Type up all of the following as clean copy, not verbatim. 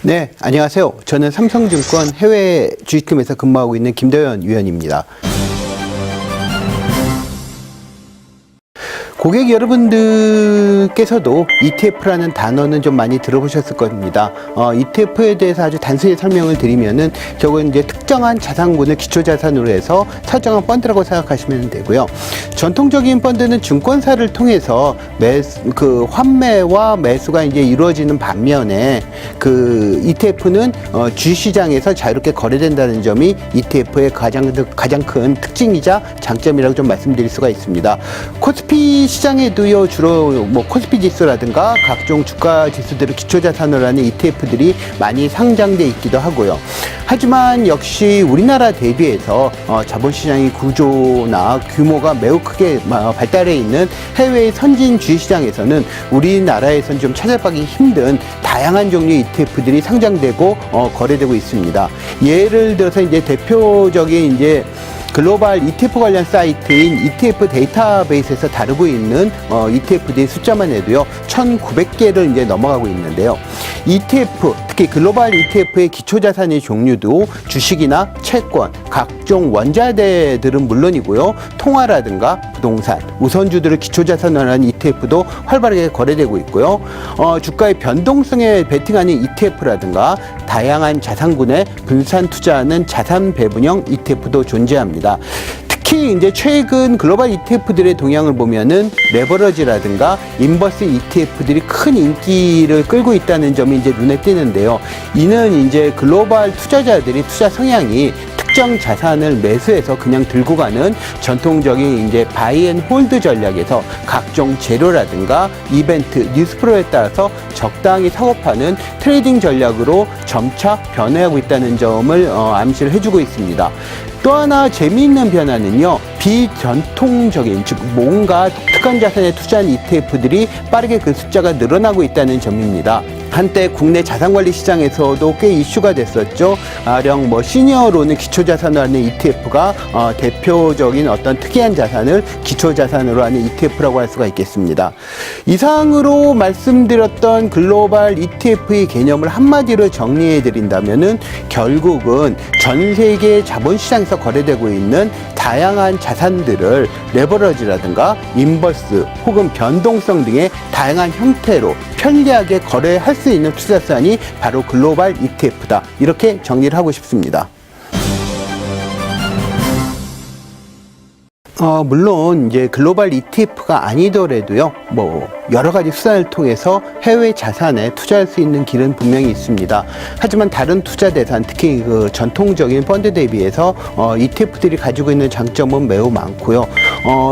네, 안녕하세요. 저는 삼성증권 해외 주식팀에서 근무하고 있는 김대현 위원입니다. 고객 여러분들께서도 ETF라는 단어는 좀 많이 들어보셨을 겁니다. ETF에 대해서 아주 단순히 설명을 드리면은 저건 이제 특정한 자산군을 기초자산으로 해서 설정한 펀드라고 생각하시면 되고요. 전통적인 펀드는 증권사를 통해서 환매와 매수가 이제 이루어지는 반면에 그 ETF는 주시장에서 자유롭게 거래된다는 점이 ETF의 가장 큰 특징이자 장점이라고 좀 말씀드릴 수가 있습니다. 코스피 시장에도요, 주로 코스피 지수라든가 각종 주가 지수들을 기초자산으로 하는 ETF들이 많이 상장돼 있기도 하고요. 하지만 역시 우리나라 대비해서 자본시장의 구조나 규모가 매우 크게 발달해 있는 해외의 선진 주식시장에서는 우리나라에서는 좀 찾아보기 힘든 다양한 종류의 ETF들이 상장되고 거래되고 있습니다. 예를 들어서 이제 대표적인 글로벌 ETF 관련 사이트인 ETF 데이터베이스에서 다루고 있는 ETF들의 숫자만 해도요 1,900개를 이제 넘어가고 있는데요. ETF, 특히 글로벌 ETF의 기초자산의 종류도 주식이나 채권, 각종 원자재들은 물론이고요, 통화라든가 부동산, 우선주들을 기초자산으로 하는 ETF도 활발하게 거래되고 있고요. 주가의 변동성에 베팅하는 ETF라든가 다양한 자산군에 분산 투자하는 자산 배분형 ETF도 존재합니다. 특히 이제 최근 글로벌 ETF들의 동향을 보면은 레버러지라든가 인버스 ETF들이 큰 인기를 끌고 있다는 점이 이제 눈에 띄는데요. 이는 이제 글로벌 투자자들이 투자 성향이 특정 자산을 매수해서 그냥 들고 가는 전통적인 이제 바이 앤 홀드 전략에서 각종 재료라든가 이벤트, 뉴스 프로에 따라서 적당히 사고파는 트레이딩 전략으로 점차 변화하고 있다는 점을 암시를 해주고 있습니다. 또 하나 재미있는 변화는요, 비전통적인, 즉 뭔가 독특한 자산에 투자한 ETF들이 빠르게 그 숫자가 늘어나고 있다는 점입니다. 한때 국내 자산관리 시장에서도 꽤 이슈가 됐었죠. 가령 시니어로는 기초자산으로 하는 ETF가 대표적인 어떤 특이한 자산을 기초자산으로 하는 ETF라고 할 수가 있겠습니다. 이상으로 말씀드렸던 글로벌 ETF의 개념을 한마디로 정리해 드린다면은 결국은 전 세계 자본시장에서 거래되고 있는 다양한 자산들을 레버러지라든가 인버스 혹은 변동성 등의 다양한 형태로 편리하게 거래할 수 있는 투자산이 바로 글로벌 ETF다. 이렇게 정리를 하고 싶습니다. 물론 이제 글로벌 ETF가 아니더라도요, 여러 가지 수단을 통해서 해외 자산에 투자할 수 있는 길은 분명히 있습니다. 하지만 다른 투자 대상, 특히 그 전통적인 펀드 대비해서 ETF들이 가지고 있는 장점은 매우 많고요.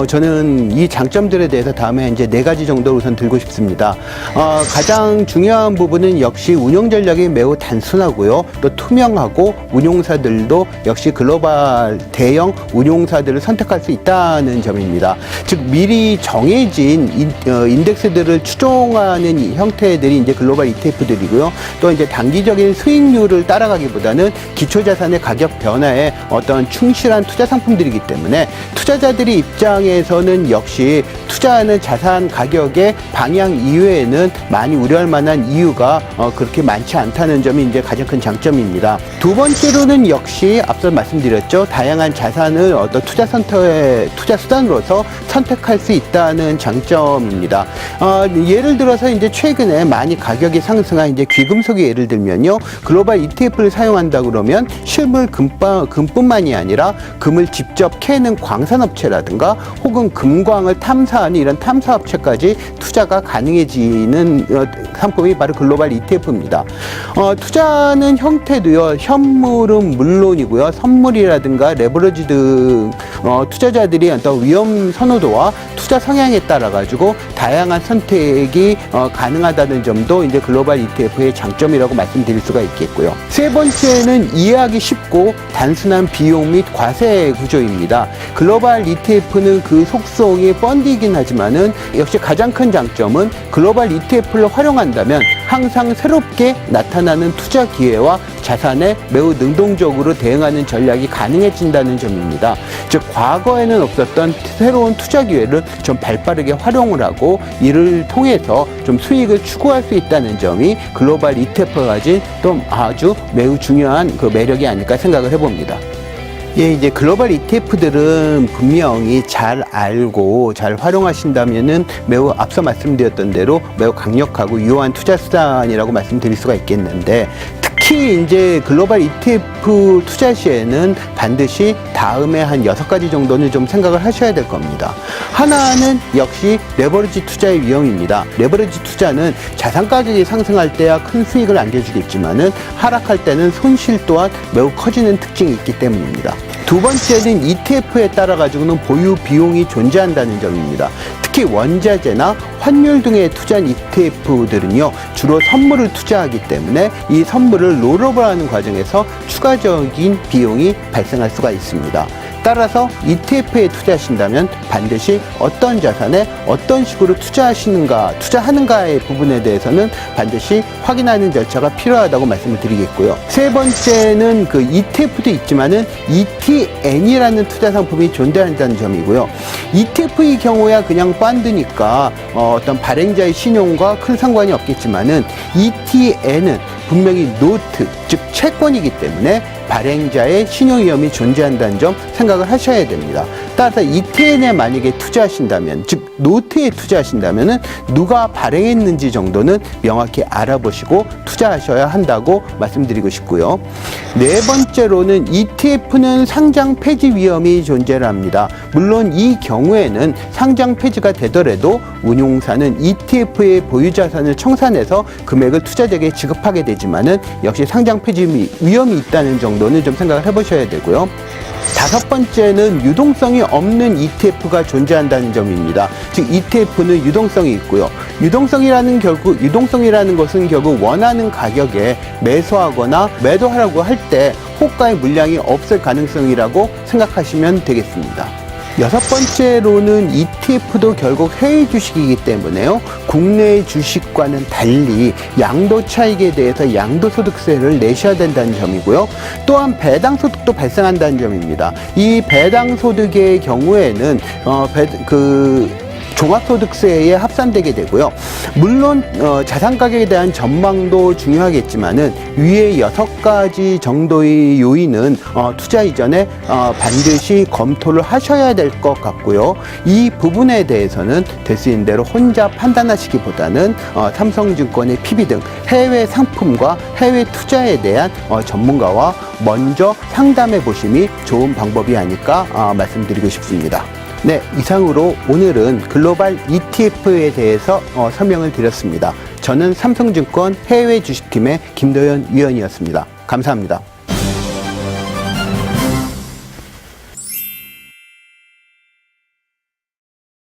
저는 이 장점들에 대해서 다음에 이제 4가지 정도 우선 들고 싶습니다. 가장 중요한 부분은 역시 운용 전략이 매우 단순하고요, 또 투명하고 운용사들도 역시 글로벌 대형 운용사들을 선택할 수 있다는 점입니다. 즉 미리 정해진 인덱스들을 추종하는 이 형태들이 이제 글로벌 ETF들이고요. 또 이제 단기적인 수익률을 따라가기보다는 기초자산의 가격 변화에 어떤 충실한 투자 상품들이기 때문에 투자자들이 입장에서는 역시 투자하는 자산 가격의 방향 이외에는 많이 우려할 만한 이유가 그렇게 많지 않다는 점이 이제 가장 큰 장점입니다. 두 번째로는 역시 앞서 말씀드렸죠. 다양한 자산을 어떤 투자 수단으로서 선택할 수 있다는 장점입니다. 예를 들어서 이제 최근에 많이 가격이 상승한 이제 귀금속의 예를 들면요, 글로벌 ETF를 사용한다 그러면 실물 금뿐만이 아니라 금을 직접 캐는 광산업체라든가 혹은 금광을 탐사하는 이런 탐사업체까지 투자가 가능해지는 상품이 바로 글로벌 ETF입니다. 투자하는 형태도요, 현물은 물론이고요, 선물이라든가 레버리지 등 투자자들이 어떤 위험 선호도와 투자 성향에 따라 가지고 다양한 선택이 가능하다는 점도 이제 글로벌 ETF의 장점이라고 말씀드릴 수가 있겠고요. 세 번째는 이해하기 쉽고 단순한 비용 및 과세 구조입니다. 글로벌 ETF는 그 속성이 펀드이긴 하지만은 역시 가장 큰 장점은 글로벌 ETF를 활용한다면 항상 새롭게 나타나는 투자 기회와 자산에 매우 능동적으로 대응하는 전략이 가능해진다는 점입니다. 즉 과거에는 없었던 새로운 투자 기회를 좀 발빠르게 활용을 하고 이를 통해서 좀 수익을 추구할 수 있다는 점이 글로벌 ETF가 가진 또 아주 매우 중요한 그 매력이 아닐까 생각을 해봅니다. 예, 이제 글로벌 ETF들은 분명히 잘 알고 잘 활용하신다면은 매우 앞서 말씀드렸던 대로 매우 강력하고 유효한 투자 수단이라고 말씀드릴 수가 있겠는데, 특히 이제 글로벌 ETF 투자 시에는 반드시 다음에 한 6가지 정도는 좀 생각을 하셔야 될 겁니다. 하나는 역시 레버리지 투자의 위험입니다. 레버리지 투자는 자산 가격이 상승할 때야 큰 수익을 안겨주겠지만은 하락할 때는 손실 또한 매우 커지는 특징이 있기 때문입니다. 두 번째는 ETF에 따라 가지고는 보유 비용이 존재한다는 점입니다. 특히 원자재나 환율 등에 투자한 ETF들은요, 주로 선물을 투자하기 때문에 이 선물을 롤오버하는 과정에서 추가적인 비용이 발생할 수가 있습니다. 따라서 ETF에 투자하신다면 반드시 어떤 자산에 어떤 식으로 투자하는가의 부분에 대해서는 반드시 확인하는 절차가 필요하다고 말씀을 드리겠고요. 세 번째는 그 ETF도 있지만은 ETN이라는 투자 상품이 존재한다는 점이고요. ETF의 경우야 그냥 펀드니까 어떤 발행자의 신용과 큰 상관이 없겠지만은 ETN은 분명히 노트, 즉 채권이기 때문에 발행자의 신용 위험이 존재한다는 점 생각을 하셔야 됩니다. 따라서 ETN에 만약에 투자하신다면, 즉 노트에 투자하신다면은 누가 발행했는지 정도는 명확히 알아보시고 투자하셔야 한다고 말씀드리고 싶고요. 네 번째로는 ETF는 상장 폐지 위험이 존재를 합니다. 물론 이 경우에는 상장 폐지가 되더라도 운용사는 ETF의 보유 자산을 청산해서 금액을 투자자에게 지급하게 되지만은 역시 상장 폐지 위험이 있다는 정도는 좀 생각을 해보셔야 되고요. 다섯 번째는 유동성이 없는 ETF가 존재한다는 점입니다. 즉 ETF는 유동성이 있고요. 유동성이라는 것은 결국 원하는 가격에 매수하거나 매도하라고 할 때 호가의 물량이 없을 가능성이라고 생각하시면 되겠습니다. 여섯 번째로는 ETF도 결국 해외 주식이기 때문에요, 국내의 주식과는 달리 양도 차익에 대해서 양도소득세를 내셔야 된다는 점이고요. 또한 배당소득도 발생한다는 점입니다. 이 배당소득의 경우에는 종합소득세에 합산되게 되고요. 물론 자산 가격에 대한 전망도 중요하겠지만은 위에 6가지 정도의 요인은 투자 이전에 반드시 검토를 하셔야 될 것 같고요. 이 부분에 대해서는 될 수 있는 대로 혼자 판단하시기보다는 삼성증권의 PB 등 해외 상품과 해외 투자에 대한 전문가와 먼저 상담해 보심이 좋은 방법이 아닐까 말씀드리고 싶습니다. 네, 이상으로 오늘은 글로벌 ETF에 대해서 설명을 드렸습니다. 저는 삼성증권 해외 주식팀의 김도현 위원이었습니다. 감사합니다.